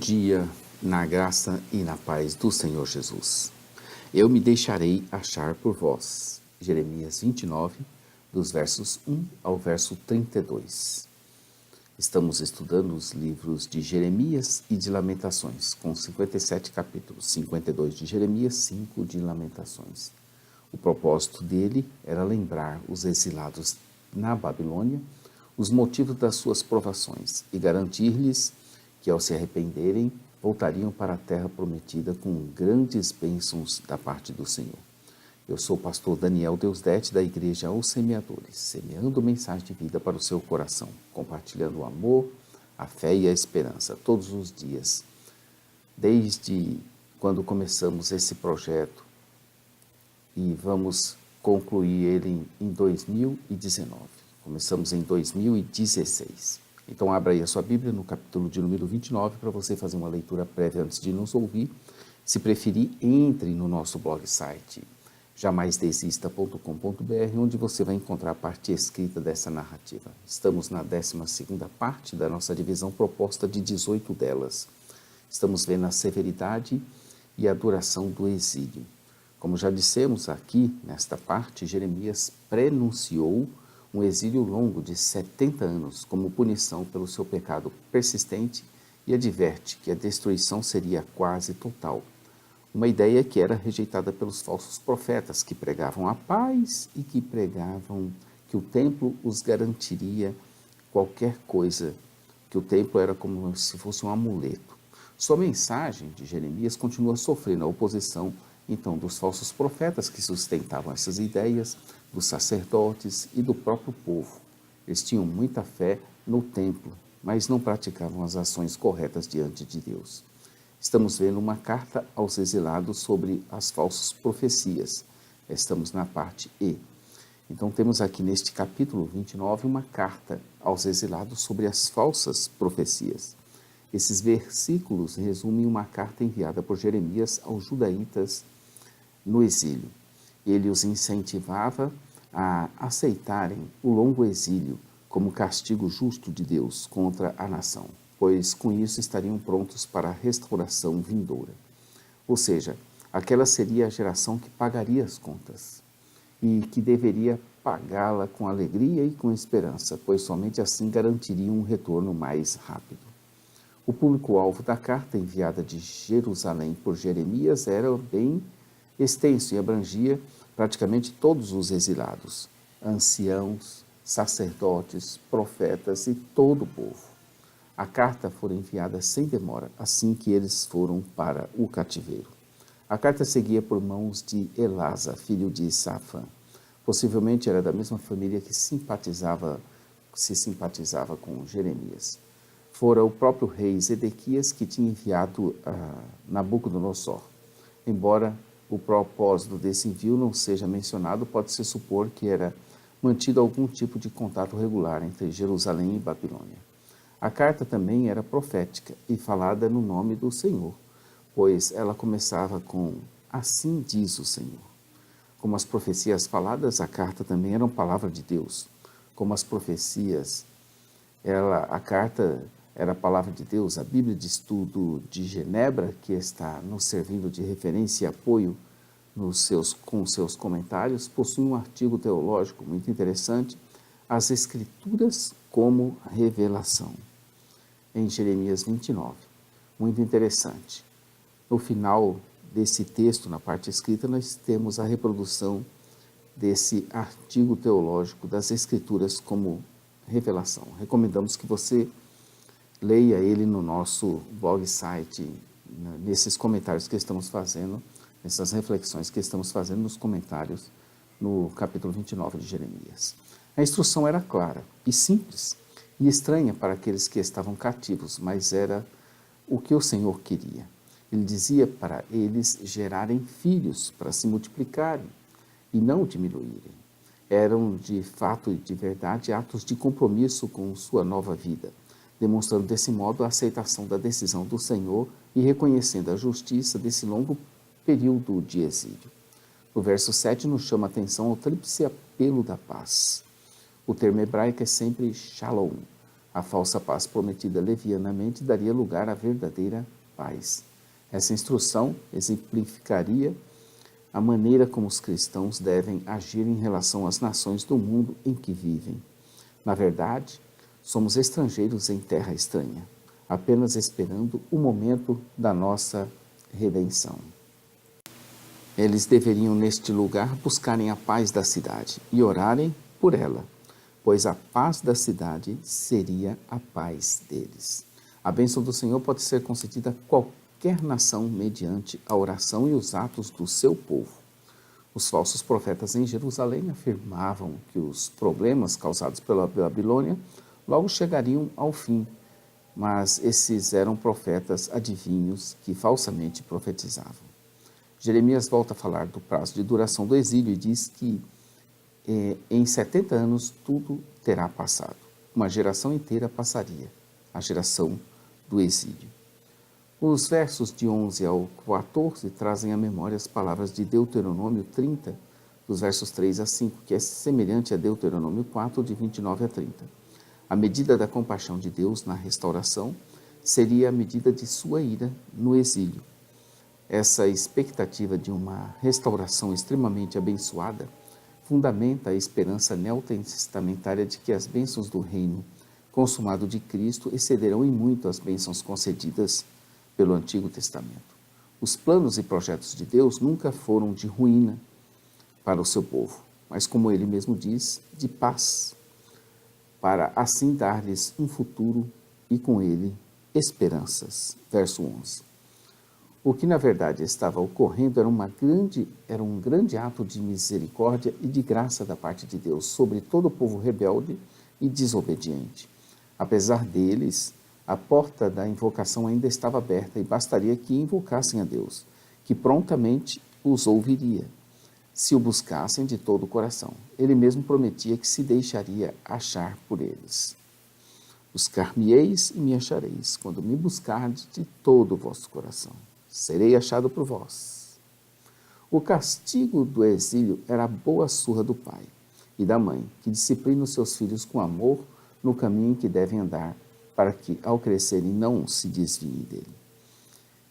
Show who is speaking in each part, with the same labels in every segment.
Speaker 1: dia, na graça e na paz do Senhor Jesus. Eu me deixarei achar por vós. Jeremias 29, dos versos 1 ao verso 32. Estamos estudando os livros de Jeremias e de Lamentações, com 57 capítulos, 52 de Jeremias, 5 de Lamentações. O propósito dele era lembrar os exilados na Babilônia os motivos das suas provações e garantir-lhes que, ao se arrependerem, voltariam para a terra prometida com grandes bênçãos da parte do Senhor. Eu sou o pastor Daniel Deusdete, da Igreja Os Semeadores, semeando mensagem de vida para o seu coração, compartilhando o amor, a fé e a esperança todos os dias. Desde quando começamos esse projeto e vamos concluir ele em 2019. Começamos em 2016. Então, abra aí a sua Bíblia no capítulo de número 29 para você fazer uma leitura prévia antes de nos ouvir. Se preferir, entre no nosso blog site jamaisdesista.com.br, onde você vai encontrar a parte escrita dessa narrativa. Estamos na 12ª parte da nossa divisão proposta de 18 delas. Estamos vendo a severidade e a duração do exílio. Como já dissemos aqui, nesta parte, Jeremias prenunciou um exílio longo de 70 anos como punição pelo seu pecado persistente e adverte que a destruição seria quase total. Uma ideia que era rejeitada pelos falsos profetas que pregavam a paz e que pregavam que o templo os garantiria qualquer coisa, que o templo era como se fosse um amuleto. Sua mensagem de Jeremias continua sofrendo a oposição então dos falsos profetas que sustentavam essas ideias, dos sacerdotes e do próprio povo. Eles tinham muita fé no templo, mas não praticavam as ações corretas diante de Deus. Estamos vendo uma carta aos exilados sobre as falsas profecias. Estamos na parte E. Então temos aqui neste capítulo 29 uma carta aos exilados sobre as falsas profecias. Esses versículos resumem uma carta enviada por Jeremias aos judaítas no exílio. Ele os incentivava a aceitarem o longo exílio como castigo justo de Deus contra a nação, pois com isso estariam prontos para a restauração vindoura. Ou seja, aquela seria a geração que pagaria as contas e que deveria pagá-la com alegria e com esperança, pois somente assim garantiria um retorno mais rápido. O público-alvo da carta enviada de Jerusalém por Jeremias era bem extenso e abrangia praticamente todos os exilados, anciãos, sacerdotes, profetas e todo o povo. A carta foi enviada sem demora, assim que eles foram para o cativeiro. A carta seguia por mãos de Elasa, filho de Safã. Possivelmente era da mesma família que se simpatizava com Jeremias. Fora o próprio rei Zedequias que tinha enviado a Nabucodonosor. Embora o propósito desse envio não seja mencionado, pode-se supor que era mantido algum tipo de contato regular entre Jerusalém e Babilônia. A carta também era profética e falada no nome do Senhor, pois ela começava com "Assim diz o Senhor". Como as profecias faladas, a carta também era uma palavra de Deus. Como as profecias, a carta era a palavra de Deus. A Bíblia de Estudo de Genebra, que está nos servindo de referência e apoio com seus comentários, possui um artigo teológico muito interessante, As Escrituras como Revelação, em Jeremias 29. Muito interessante. No final desse texto, na parte escrita, nós temos a reprodução desse artigo teológico das Escrituras como Revelação. Recomendamos que você leia ele no nosso blog site, nesses comentários que estamos fazendo, nessas reflexões que estamos fazendo nos comentários no capítulo 29 de Jeremias. A instrução era clara e simples e estranha para aqueles que estavam cativos, mas era o que o Senhor queria. Ele dizia para eles gerarem filhos para se multiplicarem e não diminuírem. Eram, de fato e de verdade, atos de compromisso com sua nova vida, demonstrando desse modo a aceitação da decisão do Senhor e reconhecendo a justiça desse longo período de exílio. O verso 7 nos chama a atenção ao tríplice apelo da paz. O termo hebraico é sempre shalom, A falsa paz prometida levianamente daria lugar à verdadeira paz. Essa instrução exemplificaria a maneira como os cristãos devem agir em relação às nações do mundo em que vivem. Na verdade, somos estrangeiros em terra estranha, apenas esperando o momento da nossa redenção. Eles deveriam, neste lugar, buscarem a paz da cidade e orarem por ela, pois a paz da cidade seria a paz deles. A bênção do Senhor pode ser concedida a qualquer nação mediante a oração e os atos do seu povo. Os falsos profetas em Jerusalém afirmavam que os problemas causados pela Babilônia logo chegariam ao fim, mas esses eram profetas adivinhos que falsamente profetizavam. Jeremias volta a falar do prazo de duração do exílio e diz que em 70 anos tudo terá passado. Uma geração inteira passaria, a geração do exílio. Os versos de 11 ao 14 trazem à memória as palavras de Deuteronômio 30, dos versos 3 a 5, que é semelhante a Deuteronômio 4, de 29 a 30. A medida da compaixão de Deus na restauração seria a medida de sua ira no exílio. Essa expectativa de uma restauração extremamente abençoada fundamenta a esperança neotestamentária de que as bênçãos do reino consumado de Cristo excederão em muito as bênçãos concedidas pelo Antigo Testamento. Os planos e projetos de Deus nunca foram de ruína para o seu povo, mas, como ele mesmo diz, de paz, para assim dar-lhes um futuro e, com ele, esperanças. Verso 11. O que, na verdade, estava ocorrendo era um grande ato de misericórdia e de graça da parte de Deus sobre todo o povo rebelde e desobediente. Apesar deles, a porta da invocação ainda estava aberta e bastaria que invocassem a Deus, que prontamente os ouviria, se o buscassem de todo o coração. Ele mesmo prometia que se deixaria achar por eles. Buscar-me-eis e me achareis, quando me buscardes de todo o vosso coração. Serei achado por vós. O castigo do exílio era a boa surra do pai e da mãe, que disciplina os seus filhos com amor no caminho em que devem andar, para que, ao crescerem, não se desviem dele.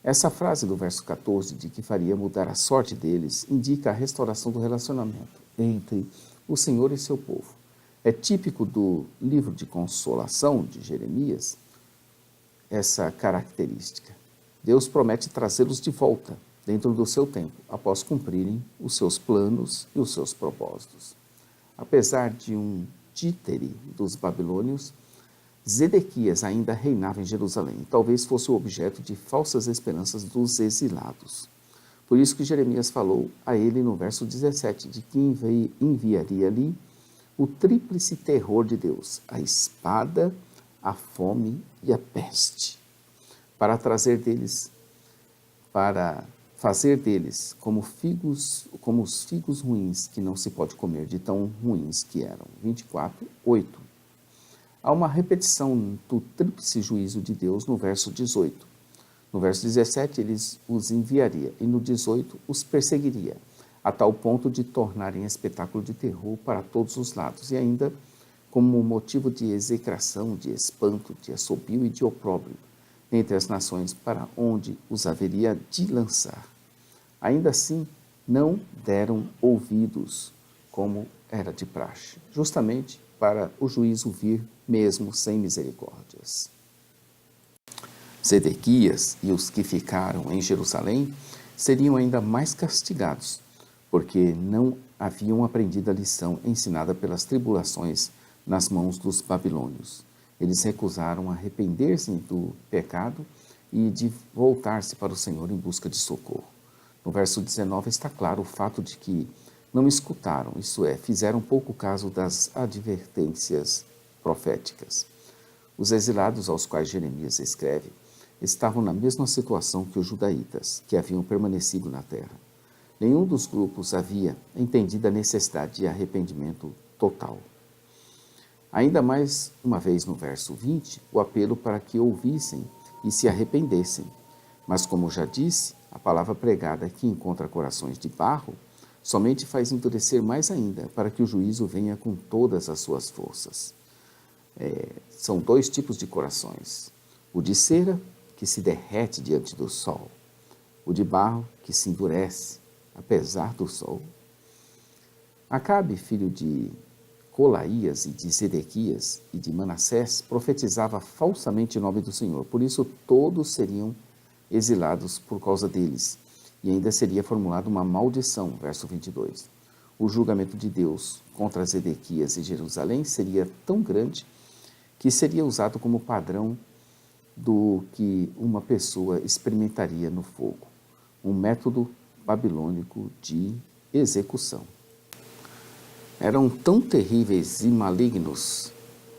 Speaker 1: Essa frase do verso 14, de que faria mudar a sorte deles, indica a restauração do relacionamento entre o Senhor e seu povo. É típico do livro de consolação de Jeremias essa característica. Deus promete trazê-los de volta, dentro do seu tempo, após cumprirem os seus planos e os seus propósitos. Apesar de um títere dos babilônios, Zedequias ainda reinava em Jerusalém. Talvez fosse o objeto de falsas esperanças dos exilados. Por isso que Jeremias falou a ele no verso 17, de que enviaria ali o tríplice terror de Deus, a espada, a fome e a peste, para fazer deles como os figos ruins que não se pode comer, de tão ruins que eram. 24, 8. Há uma repetição do tríplice juízo de Deus no verso 18. No verso 17, ele os enviaria, e no 18, os perseguiria, a tal ponto de tornarem espetáculo de terror para todos os lados, e ainda como motivo de execração, de espanto, de assobio e de opróbrio entre as nações para onde os haveria de lançar. Ainda assim, não deram ouvidos, como era de praxe, justamente para o juízo vir mesmo sem misericórdias. Zedequias e os que ficaram em Jerusalém seriam ainda mais castigados, porque não haviam aprendido a lição ensinada pelas tribulações nas mãos dos babilônios. Eles recusaram arrepender-se do pecado e de voltar-se para o Senhor em busca de socorro. No verso 19 está claro o fato de que não escutaram, isto é, fizeram pouco caso das advertências proféticas. Os exilados aos quais Jeremias escreve estavam na mesma situação que os judaítas, que haviam permanecido na terra. Nenhum dos grupos havia entendido a necessidade de arrependimento total. Ainda mais uma vez no verso 20, o apelo para que ouvissem e se arrependessem. Mas, como já disse, a palavra pregada que encontra corações de barro somente faz endurecer mais ainda para que o juízo venha com todas as suas forças. São dois tipos de corações. O de cera, que se derrete diante do sol. O de barro, que se endurece, apesar do sol. Acabe, filho de Colaías e de Zedequias e de Manassés, profetizava falsamente em nome do Senhor. Por isso todos seriam exilados por causa deles. E ainda seria formulada uma maldição, verso 22. O julgamento de Deus contra Zedequias e Jerusalém seria tão grande que seria usado como padrão do que uma pessoa experimentaria no fogo. Um método babilônico de execução. Eram tão terríveis e malignos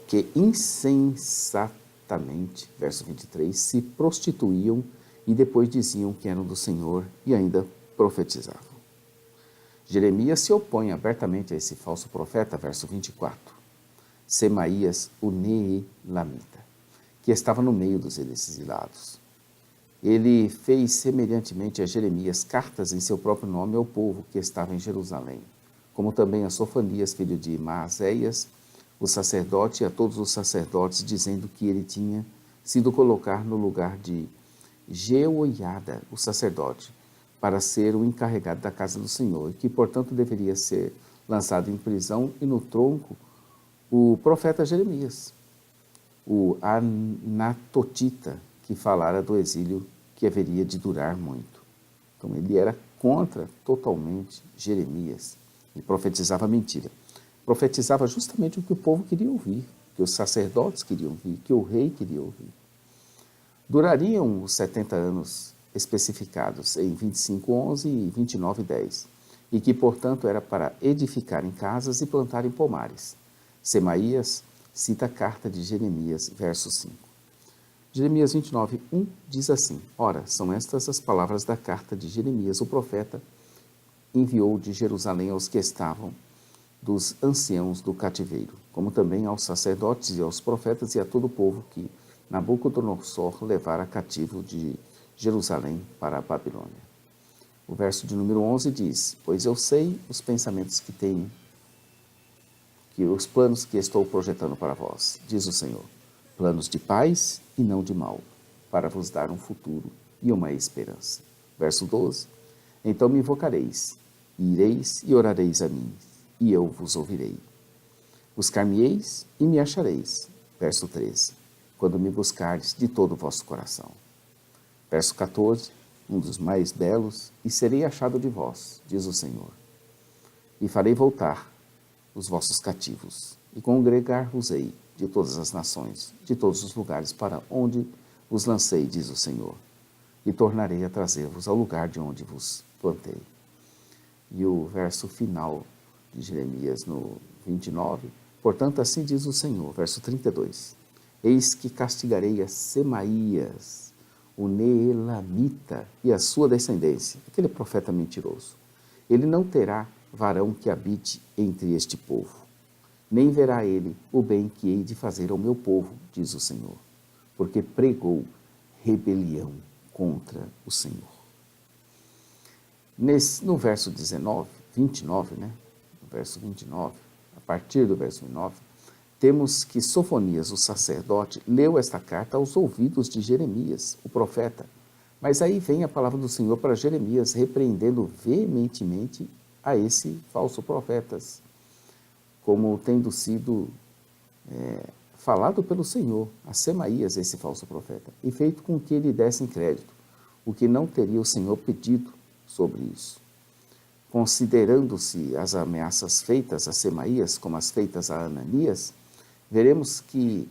Speaker 1: que insensatamente, verso 23, se prostituíam e depois diziam que eram do Senhor e ainda profetizavam. Jeremias se opõe abertamente a esse falso profeta, verso 24. Semaías, o Neelamita, que estava no meio dos exilados. Ele fez semelhantemente a Jeremias cartas em seu próprio nome ao povo que estava em Jerusalém, como também a Sofanias, filho de Maazéias, o sacerdote, e a todos os sacerdotes, dizendo que ele tinha sido colocar no lugar de Jeoiada, o sacerdote, para ser o encarregado da casa do Senhor, e que, portanto, deveria ser lançado em prisão, e no tronco o profeta Jeremias, o Anatotita, que falara do exílio que haveria de durar muito. Então ele era contra totalmente Jeremias e profetizava mentira. Profetizava justamente o que o povo queria ouvir, que os sacerdotes queriam ouvir, que o rei queria ouvir. Durariam os 70 anos especificados em 25:11 e 29:10, e que, portanto, era para edificar em casas e plantar em pomares. Semaías cita a carta de Jeremias, verso 5. Jeremias 29:1 diz assim: Ora, são estas as palavras da carta de Jeremias, o profeta enviou de Jerusalém aos que estavam dos anciãos do cativeiro, como também aos sacerdotes e aos profetas e a todo o povo que Nabucodonosor levara cativo de Jerusalém para a Babilônia. O verso de número 11 diz: Pois eu sei os pensamentos que tenho, que os planos que estou projetando para vós, diz o Senhor, planos de paz e não de mal, para vos dar um futuro e uma esperança. Verso 12: Então me invocareis, e ireis e orareis a mim, e eu vos ouvirei. Buscar-me-eis e me achareis. Verso 13: Quando me buscardes de todo o vosso coração. Verso 14, um dos mais belos: E serei achado de vós, diz o Senhor, e farei voltar os vossos cativos, e congregar-vos-ei de todas as nações, de todos os lugares para onde vos lancei, diz o Senhor, e tornarei a trazer-vos ao lugar de onde vos plantei. E o verso final de Jeremias, no 29, portanto, assim diz o Senhor, verso 32, Eis que castigarei a Semaías, o Neelamita, e a sua descendência, aquele profeta mentiroso. Ele não terá varão que habite entre este povo, nem verá ele o bem que hei de fazer ao meu povo, diz o Senhor, porque pregou rebelião contra o Senhor. No verso 29, no verso 29, a partir do verso 29, temos que Sofonias, o sacerdote, leu esta carta aos ouvidos de Jeremias, o profeta. Mas aí vem a palavra do Senhor para Jeremias, repreendendo veementemente a esse falso profeta, como tendo sido falado pelo Senhor a Semaías, esse falso profeta, e feito com que ele desse crédito, o que não teria o Senhor pedido sobre isso. Considerando-se as ameaças feitas a Semaías como as feitas a Ananias, veremos que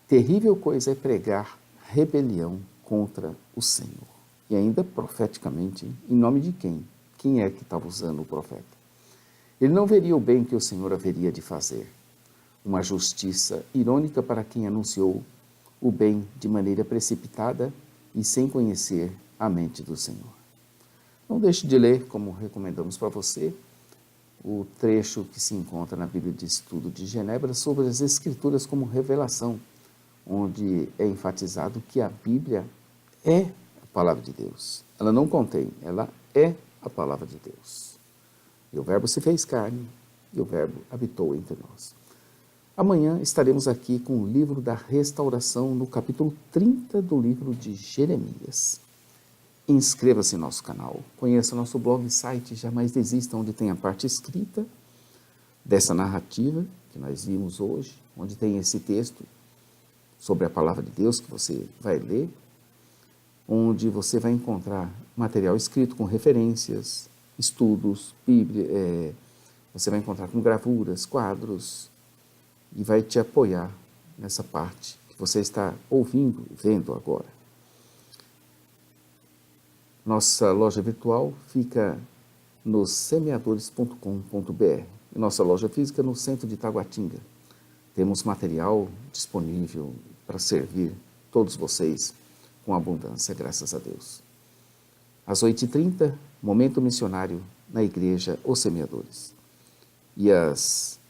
Speaker 1: terrível coisa é pregar rebelião contra o Senhor. E ainda profeticamente, em nome de quem? Quem é que estava usando o profeta? Ele não veria o bem que o Senhor haveria de fazer. Uma justiça irônica para quem anunciou o bem de maneira precipitada e sem conhecer a mente do Senhor. Não deixe de ler, como recomendamos para você, o trecho que se encontra na Bíblia de Estudo de Genebra sobre as Escrituras como revelação, onde é enfatizado que a Bíblia é a palavra de Deus. Ela não contém, ela é a palavra de Deus. E o Verbo se fez carne, e o Verbo habitou entre nós. Amanhã estaremos aqui com o livro da restauração, no capítulo 30 do livro de Jeremias. Inscreva-se em nosso canal, conheça nosso blog e site Jamais Desista, onde tem a parte escrita dessa narrativa que nós vimos hoje, onde tem esse texto sobre a palavra de Deus que você vai ler, onde você vai encontrar material escrito com referências, estudos, Bíblia, você vai encontrar com gravuras, quadros, e vai te apoiar nessa parte que você está ouvindo e vendo agora. Nossa loja virtual fica no semeadores.com.br e nossa loja física no centro de Taguatinga. Temos material disponível para servir todos vocês com abundância, graças a Deus. Às 8h30, momento missionário na igreja Os Semeadores. E às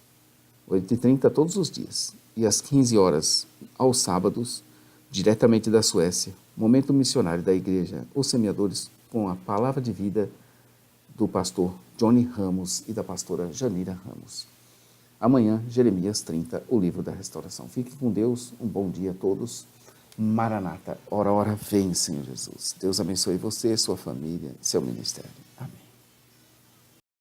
Speaker 1: 8h30 todos os dias. E às 15 horas, aos sábados, diretamente da Suécia, momento missionário da igreja Os Semeadores, com a palavra de vida do pastor Johnny Ramos e da pastora Janira Ramos. Amanhã, Jeremias 30, o livro da restauração. Fique com Deus, um bom dia a todos. Maranata, ora, ora, vem, Senhor Jesus. Deus abençoe você, sua família, seu ministério.